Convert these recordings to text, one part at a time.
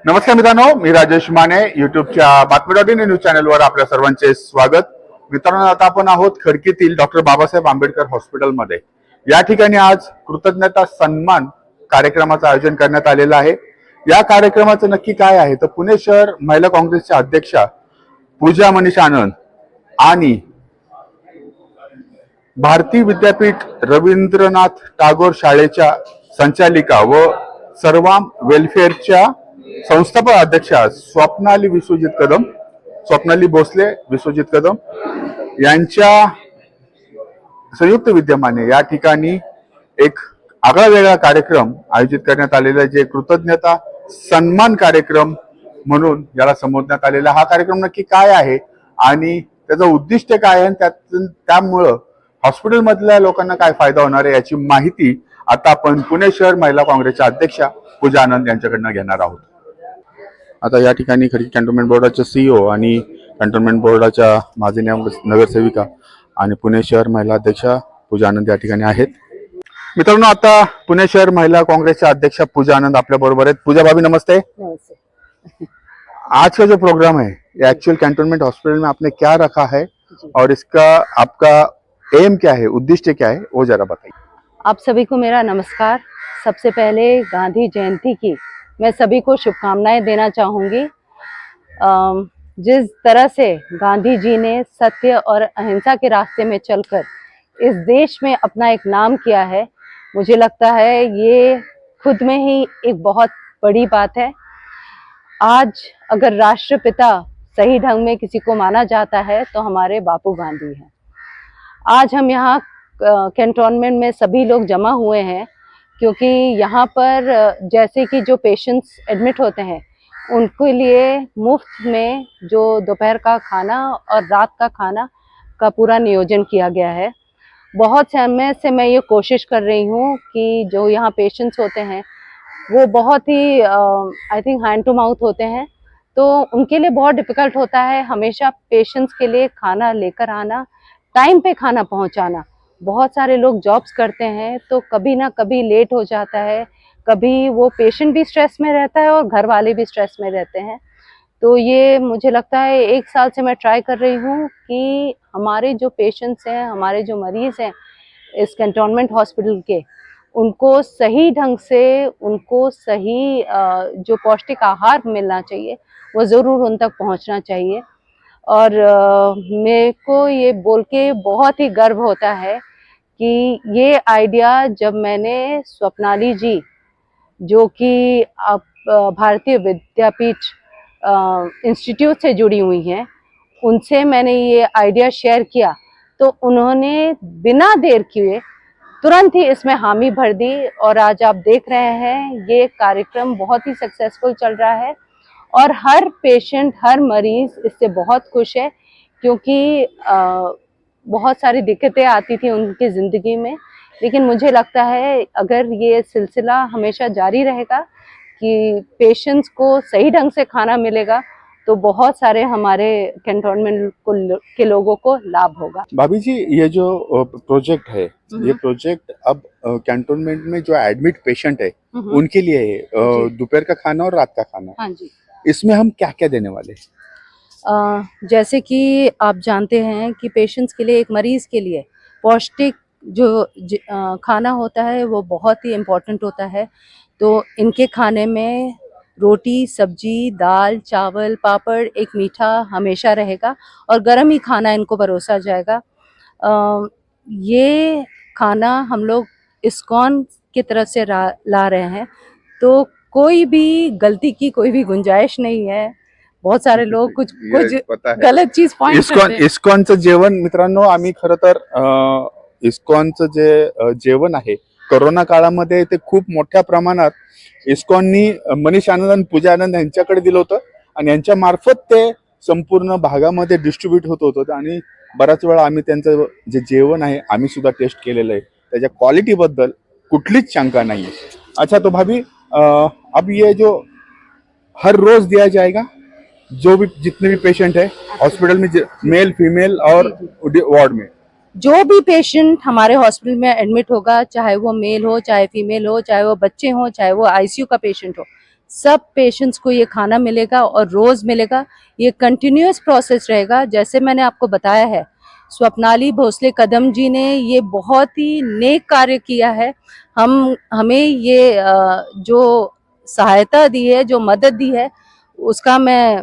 नमस्कार मित्रांनो, मी राजेश माने युट्यूबच्या बातमी.इन न्यूज चॅनलवर आपल्या सर्वांचे स्वागत. मित्रांनो, आता आपण आहोत खडकीतील डॉक्टर बाबासाहेब आंबेडकर हॉस्पिटलमध्ये. या ठिकाणी आज कृतज्ञता सन्मान कार्यक्रमाचं आयोजन करण्यात आलेलं आहे. या कार्यक्रमाचं नक्की काय आहे तर पुणे शहर महिला काँग्रेसच्या अध्यक्षा पूजा मनीष आनंद आणि भारती विद्यापीठ रवींद्रनाथ टागोर शाळेच्या संचालिका व सर्वाम वेलफेअरच्या संस्थापक अध्यक्षा स्वप्नाली भोसले विश्वजित कदम यांच्या संयुक्त विद्यमाने या ठिकाणी एक आगळा वेगळा कार्यक्रम आयोजित करण्यात आलेला, जे कृतज्ञता सन्मान कार्यक्रम म्हणून याला संबोधण्यात आलेला. हा कार्यक्रम नक्की काय आहे आणि त्याचं उद्दिष्ट काय आहे, त्यामुळं हॉस्पिटल मधल्या लोकांना काय फायदा होणार आहे याची माहिती आता आपण पुणे शहर महिला काँग्रेसच्या अध्यक्षा पूजा आनंद यांच्याकडनं घेणार आहोत. आता या ठिकाणी खडकी कॅन्टोन्मेंट बोर्डाचे सीईओ आणि कॅन्टोन्मेंट बोर्डाच्या माजी नगरसेविका आणि पुणे शहर महिला अध्यक्षा पूजा आनंद या ठिकाणी आहेत. मित्रांनो, आता पुणे शहर महिला कांग्रेसच्या अध्यक्षा पूजा आनंद आपल्या बरोबर आहेत. पूजा भाभी नमस्ते. आज का जो प्रोग्राम है ये एक्चुअल कैंटोनमेंट हॉस्पिटल में आपने क्या रखा है और इसका आपका एम क्या है, उद्देश्य क्या है, वो जरा बताइए. आप सभी को मेरा नमस्कार. सबसे पहले गांधी जयंती की मैं सभी को शुभकामनाएं देना चाहूँगी. जिस तरह से गांधी जी ने सत्य और अहिंसा के रास्ते में चलकर इस देश में अपना एक नाम किया है, मुझे लगता है ये खुद में ही एक बहुत बड़ी बात है. आज अगर राष्ट्रपिता सही ढंग में किसी को माना जाता है तो हमारे बापू गांधी हैं. आज हम यहाँ कैंटोनमेंट में सभी लोग जमा हुए हैं क्योंकि यहाँ पर जैसे कि जो पेशेंट्स एडमिट होते हैं उनके लिए मुफ्त में जो दोपहर का खाना और रात का खाना का पूरा नियोजन किया गया है. बहुत समय से मैं ये कोशिश कर रही हूँ कि जो यहाँ पेशेंट्स होते हैं वो बहुत ही I think hand to mouth होते हैं, तो उनके लिए बहुत डिफ़िकल्ट होता है हमेशा पेशेंट्स के लिए खाना लेकर आना, टाइम पे खाना पहुँचाना. बहुत सारे लोग जॉब्स करते हैं तो कभी ना कभी लेट हो जाता है, कभी वो पेशेंट भी स्ट्रेस में रहता है और घर वाले भी स्ट्रेस में रहते हैं. तो ये मुझे लगता है 1 साल से मैं ट्राई कर रही हूँ कि हमारे जो पेशेंट्स हैं, हमारे जो मरीज़ हैं इस कैंटोनमेंट हॉस्पिटल के, उनको सही ढंग से उनको सही जो पौष्टिक आहार मिलना चाहिए वो ज़रूर उन तक पहुँचना चाहिए. और मेरे को ये बोल के बहुत ही गर्व होता है कि ये आइडिया जब मैंने स्वप्नाली जी, जो कि भारतीय विद्यापीठ इंस्टीट्यूट से जुड़ी हुई हैं, उनसे मैंने ये आइडिया शेयर किया तो उन्होंने बिना देर किए तुरंत ही इसमें हामी भर दी. और आज आप देख रहे हैं ये कार्यक्रम बहुत ही सक्सेसफुल चल रहा है और हर पेशेंट, हर मरीज़ इससे बहुत खुश है क्योंकि बहुत सारी दिक्कतें आती थी उनकी ज़िंदगी में. लेकिन मुझे लगता है अगर ये सिलसिला हमेशा जारी रहेगा कि पेशेंट्स को सही ढंग से खाना मिलेगा तो बहुत सारे हमारे कैंटोनमेंट के लोगों को लाभ होगा. भाभी जी, ये जो प्रोजेक्ट है, ये प्रोजेक्ट अब कैंटोनमेंट में जो एडमिट पेशेंट है उनके लिए है, दोपहर का खाना और रात का खाना. हाँ जी. इसमें हम क्या क्या देने वाले हैं? जैसे कि आप जानते हैं कि पेशेंट्स के लिए, एक मरीज़ के लिए पौष्टिक जो खाना होता है वो बहुत ही इम्पोर्टेंट होता है. तो इनके खाने में रोटी, सब्जी, दाल, चावल, पापड़, एक मीठा हमेशा रहेगा और गर्म ही खाना इनको परोसा जाएगा. ये खाना हम लोग इस्कॉन की तरफ से ला रहे हैं, तो कोई भी गलती की कोई भी गुंजाइश नहीं है. बहुत सारे लोग कुछ गलत चीज पॉइंट करते हैं. इस्कॉनचं जेवण मित्रांनो, आम्ही खरं तर इस्कॉनचं जे जेवण आहे कोरोना काळामध्ये ते खूप मोठ्या प्रमाणात इस्कॉननी मनीष आनंद आणि पूजा आनंद यांच्याकडे दिलं होतं आणि यांच्या मार्फत ते संपूर्ण भागामध्ये डिस्ट्रीब्यूट होत होतं. आणि बराच वेळा आम्ही त्यांचं जे जेवण आहे आम्ही सुद्धा टेस्ट केलेलं आहे, त्याच्या क्वालिटी बद्दल कुठलीच शंका नाही. अच्छा, तो भाभी अब ये जो हर रोज दिया जाएगा, जो भी जितने भी पेशेंट है हॉस्पिटल में, मेल फीमेल और वार्ड में, जो भी पेशेंट हमारे हॉस्पिटल में एडमिट होगा, चाहे वो मेल हो, चाहे फीमेल हो, चाहे वो बच्चे हो, चाहे वो आईसीयू का पेशेंट हो, सब पेशेंट्स को ये खाना मिलेगा और रोज मिलेगा। ये कंटिन्यूअस प्रोसेस रहेगा। जैसे मैंने आपको बताया है, स्वप्नाली भोसले कदम जी ने ये बहुत ही नेक कार्य किया है। हमें ये जो सहायता दी है, जो मदद दी है, उसका मैं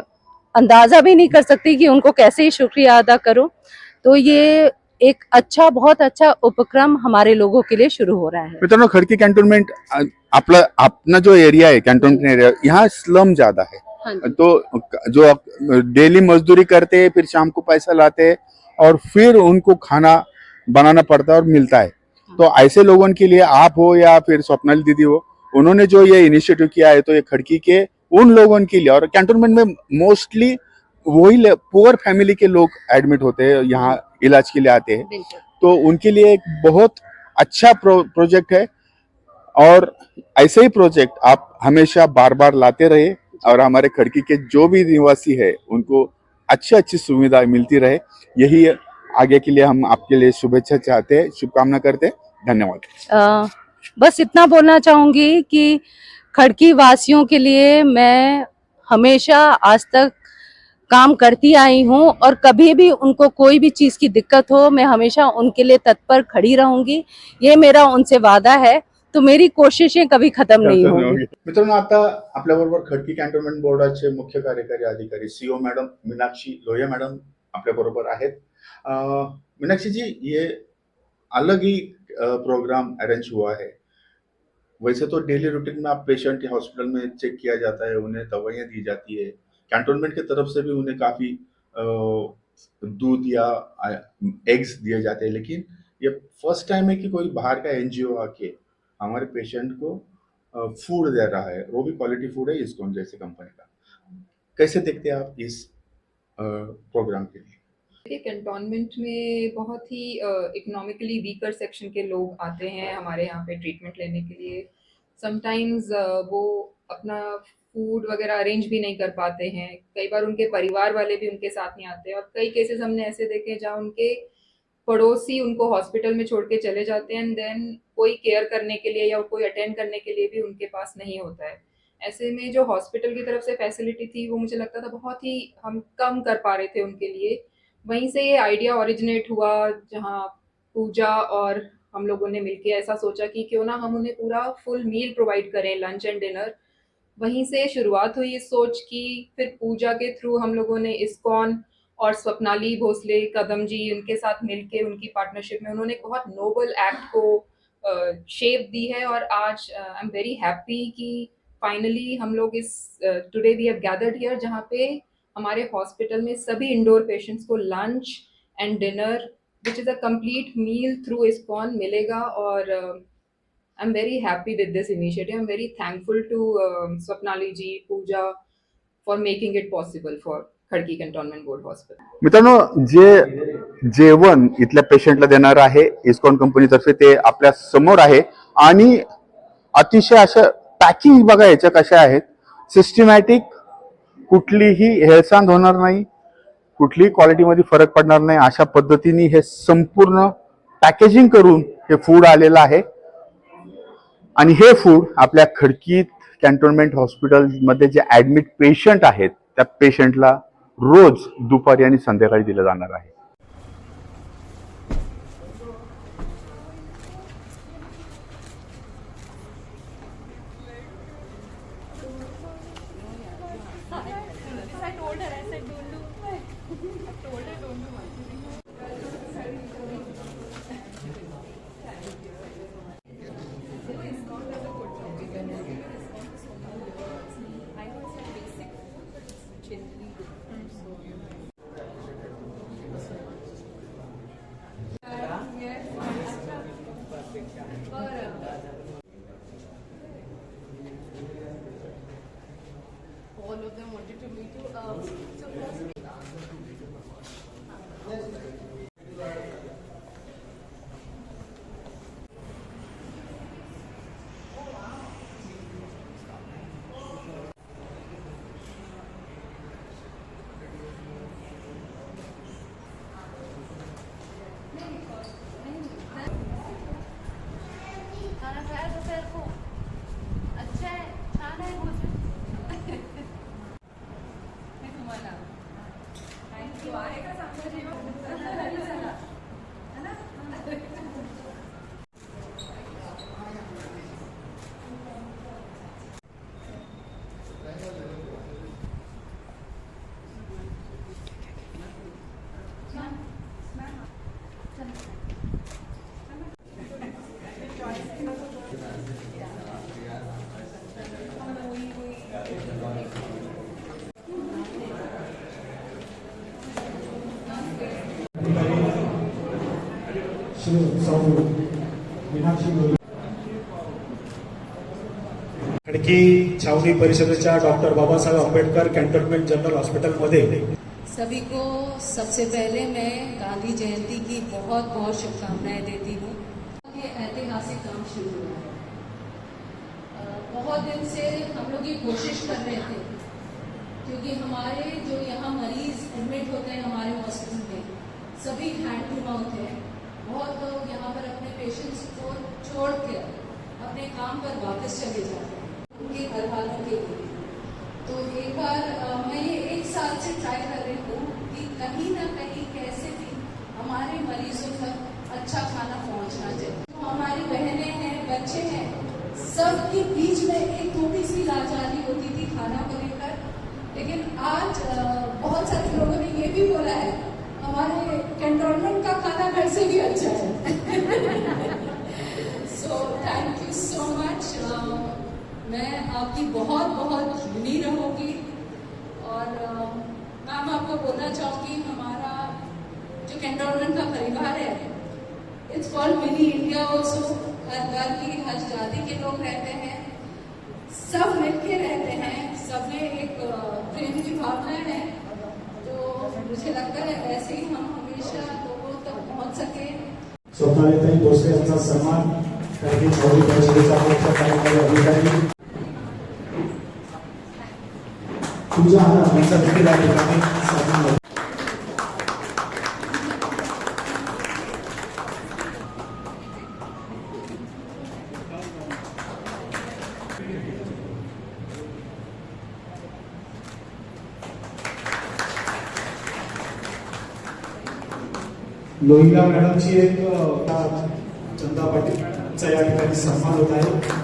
अंदाजा भी नहीं कर सकती कि उनको कैसे ही शुक्रिया अदा करूं। तो ये एक अच्छा, बहुत अच्छा उपक्रम हमारे लोगों के लिए शुरू हो रहा है। मित्रांनो, खडकी कॅन्टोन्मेंट अपना जो एरिया है कॅन्टोन्मेंट एरिया, यहाँ स्लम ज्यादा है। हाँ जी। तो जो डेली मजदूरी करते हैं, फिर शाम को पैसा लाते हैं और फिर उनको खाना बनाना पड़ता है और मिलता है। तो ऐसे लोगों के लिए आप हो या फिर स्वप्नाली दीदी हो, उन्होंने जो ये इनिशिएटिव किया है, तो ये खड़की के उन लोगों के लिए, और कैंटोनमेंट में मोस्टली वही पुअर फैमिली के लोग एडमिट होते हैं, यहाँ इलाज के लिए आते हैं, तो उनके लिए एक बहुत अच्छा प्रोजेक्ट है। और ऐसे ही प्रोजेक्ट आप हमेशा बार बार लाते रहे और हमारे खड़की के जो भी निवासी है उनको अच्छी अच्छी सुविधा मिलती रहे। यही आगे के लिए हम आपके लिए शुभेच्छा चाहते हैं, शुभकामना करते हैं। धन्यवाद। बस इतना बोलना चाहूंगी कि खड़की वासियों के लिए मैं हमेशा आज तक काम करती आई हूँ और कभी भी उनको कोई भी चीज की दिक्कत हो, मैं हमेशा उनके लिए तत्पर खड़ी रहूंगी। ये मेरा उनसे वादा है। तो मेरी कोशिशें कभी खत्म नहीं होंगी। मित्रांनो, आता आपल्याबरोबर खडकी कॅन्टोन्मेंट बोर्डाचे मुख्य कार्यकारी अधिकारी CO madam Meenakshi Lohia madam आपल्याबरोबर आहेत। मीनाक्षी जी, ये अलग ही प्रोग्राम अरेंज हुआ है। वैसे तो डेली रूटीन में आप पेशेंट हॉस्पिटल में चेक किया जाता है, उन्हें दवाइयाँ दी जाती है, कैंटोनमेंट की तरफ से भी उन्हें काफी दूध या एग्स दिए जाते हैं, लेकिन ये फर्स्ट टाइम है कि कोई बाहर का एनजीओ आके हमारे पेशेंट को फूड दे रहा है, वो भी क्वालिटी फूड है इस्कॉन जैसे कंपनी का। कैसे देखते हैं आप इस प्रोग्राम के लिए? देखिए, कैंटोनमेंट में बहुत ही इकोनॉमिकली वीकर सेक्शन के लोग आते हैं हमारे यहाँ पे ट्रीटमेंट लेने के लिए। समटाइम्स वो अपना फूड वगैरह अरेंज भी नहीं कर पाते हैं, कई बार उनके परिवार वाले भी उनके साथ नहीं आते, और कई केसेस हमने ऐसे देखे जहाँ उनके पड़ोसी उनको हॉस्पिटल में छोड़ के चले जाते हैं, एंड देन कोई केयर करने के लिए या कोई अटेंड करने के लिए भी उनके पास नहीं होता है। ऐसे में जो हॉस्पिटल की तरफ से फैसिलिटी थी वो मुझे लगता था बहुत ही हम कम कर पा रहे थे उनके लिए। वहीं से ये आइडिया ओरिजिनेट हुआ, जहाँ पूजा और हम लोगों ने मिलके ऐसा सोचा कि क्यों ना हम उन्हें पूरा फुल मील प्रोवाइड करें, लंच एंड डिनर। वहीं से शुरुआत हुई इस सोच की। फिर पूजा के थ्रू हम लोगों ने इस्कॉन और स्वप्नाली भोसले कदम जी, उनके साथ मिलके उनकी पार्टनरशिप में उन्होंने एक बहुत नोबल एक्ट को शेप दी है। और आज आई एम वेरी हैप्पी कि फाइनली हम लोग इस today we have gathered here, जहाँ पे हमारे हॉस्पिटल में सभी इंडोर पेशेंट्स को lunch and dinner which is a complete meal through ISKCON मिलेगा। और I am very happy with this initiative. I am very thankful to Swapnali ji, Pooja, for making it possible for Khadki cantonment board hospital. मित्रांनो, जे जेवण इथल्या पेशंटला देणार आहे ISKCON कंपनीतर्फे, ते आपल्या समोर आहे आणि अतिशय असं पॅकिंग बघा याच्या कशा आहेत, सिस्टमॅटिक, कुठलीही हेळसांड होणार नाही, कुठलीही क्वालिटीमध्ये फरक पडणार नाही, अशा पद्धतीने हे संपूर्ण पॅकेजिंग करून हे फूड आलेलं आहे। आणि हे फूड आपल्या खडकी कॅन्टोन्मेंट हॉस्पिटल मध्ये जे ऍडमिट पेशंट आहेत त्या पेशंटला रोज दुपारी आणि संध्याकाळी दिलं जाणार आहे। खडकी छावणी परिषदेच्या doctor Babasaheb Ambedkar cantonment general हॉस्पिटलमध्ये सभी को सबसे पहले मैं गांधी जयंती की बहुत बहुत शुभकामनाएं देती हूँ। ये ऐतिहासिक काम शुरू हुआ है। बहुत दिन से हम लोग ये कोशिश कर रहे थे, क्योंकि हमारे जो यहाँ मरीज एडमिट होते हैं हमारे हॉस्पिटल में सभी हैंड टू माउथ है। बहुत लोग यहाँ पर अपने पेशेंट्स को छोड़ कर अपने काम पर वापस चले जाते हैं उनके घर वालों के लिए। तो एक बार मैं ये 1 साल से ट्राई कर रही हूँ कि कहीं ना कहीं कैसे भी हमारे मरीजों तक अच्छा खाना पहुँचना चाहिए। तो हमारी बहनें हैं, बच्चे हैं, सबके बीच में एक थोड़ी सी लाचारी होती थी खाना को लेकर, लेकिन आज बहुत सारे लोगों ने ये भी बोला है हमारे कैंटोनमेंट का खाना घर से भी अच्छा है। So thank you so much. मैं आपकी बहुत बहुत ऋणी रहूँगी। और मैम आपको बोलना चाहूँगी हमारा जो कैंटोनमेंट का परिवार है, it's called mini India also. हर घर की हर जाति के लोग रहते हैं, सब मिलके रहते हैं, सब में एक प्रेम की भावना है। तो मुझे लगता है ऐसे ही हम हमेशा लोगों तक पहुँच सके। स्वप्नालीताई भोसले यांचा सन्मान खडकी छावणी परिषदेचा मुख्य कार्यकारी अधिकारी पूजा आनंद यांचा देखील या ठिकाणी सन्मान होतो। लोहिया मॅडमची एक चंदा पाटीलचा या ठिकाणी सन्मान होत आहे।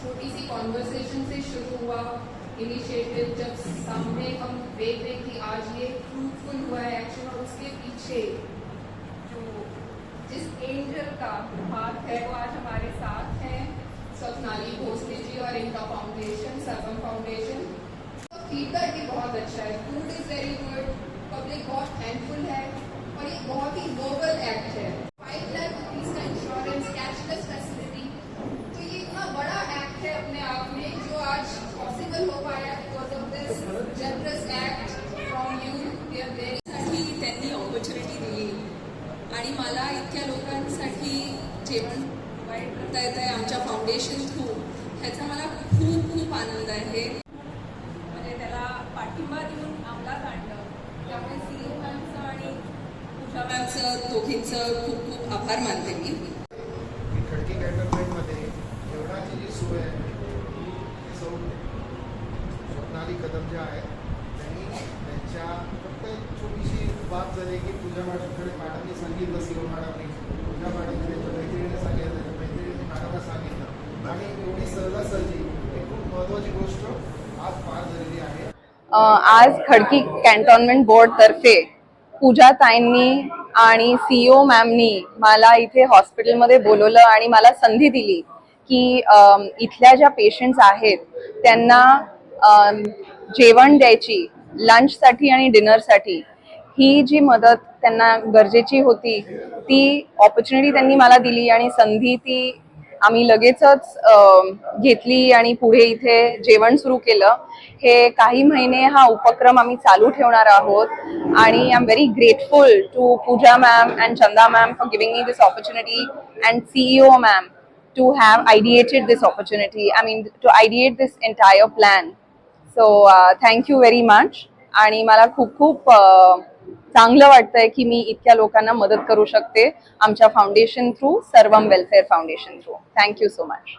छोटी सी कॉन्वर्सेशन से शुरू हुआ इनिशिएटिव, जब सामने हम देख रहे कि आज ये फ्रूटफुल हुआ है एक्शन, और उसके पीछे जो जिस एंजल का हाथ है वो आज हमारे साथ हैं, स्वप्नाली भोसले जी और इनका फाउंडेशन सर्वम फाउंडेशन। तो फीडबैक भी बहुत अच्छा है, food is very good, public बहुत थैंकफुल है, और ये बहुत ही नोबल एक्ट है। 5 लाख रुपीज का इंश्योरेंस, कैशलेस फैसिलिटी, तो ये इतना बड़ा एक्ट है अपने आप में, जो आज पॉसिबल हो पाया because of this generous act from you. We are very साठी त्यांनी ऑपॉर्च्युनिटी दिली आणि मला इतक्या लोकांसाठी जेवण प्रोव्हाइड करता येत आहे आमच्या फाउंडेशन थ्रू, ह्याचा मला खूप खूप आनंद आहे। म्हणजे त्याला पाठिंबा देऊन अंमलात आणलं, त्यामुळे CEO मॅमचं आणि पूजा मॅमचं दोघींचं खूप खूप आभार मानते मी। खडकी कॅन्टोन्मेंटमध्ये जेवणाची जी सोय आहे ती स्वप्नाली कदम ज्या आहेत त्यांनी त्यांच्या फक्त एक छोटीशी बात झाली की पूजा मॅडमनी सांगितलं, CEO मॅडमनी, पूजा मॅडमने त्यांच्या मैत्रिणीने सांगितलं, त्यांच्या मैत्रिणीने मॅडमला सांगितलं, आणि एवढी सहजासहजी एक खूप महत्त्वाची गोष्ट आज पार झालेली आहे। आज खडकी कॅन्टोन्मेंट बोर्ड तर्फे पूजा ताईंनी आणि CEO मॅमनी मला इथे हॉस्पिटलमध्ये बोलवलं आणि मला संधी दिली की इथल्या ज्या पेशंट्स आहेत त्यांना जेवण द्यायची, लंचसाठी आणि डिनरसाठी ही जी मदत त्यांना गरजेची होती ती ऑपॉर्च्युनिटी त्यांनी मला दिली आणि संधी ती आम्ही लगेचच घेतली आणि पुढे इथे जेवण सुरू केलं। हे काही महिने हा उपक्रम आम्ही चालू ठेवणार आहोत आणि I am very grateful to Pooja ma'am and Chanda ma'am for giving me this opportunity and CEO ma'am to have ideated this opportunity, I mean to ideate this entire plan. So thank you very much. आणि मला खूप खूप चांगलं वाटतंय की मी इतक्या लोकांना मदत करू शकते आमच्या फाउंडेशन थ्रू, सर्वम welfare foundation through. Thank you so much.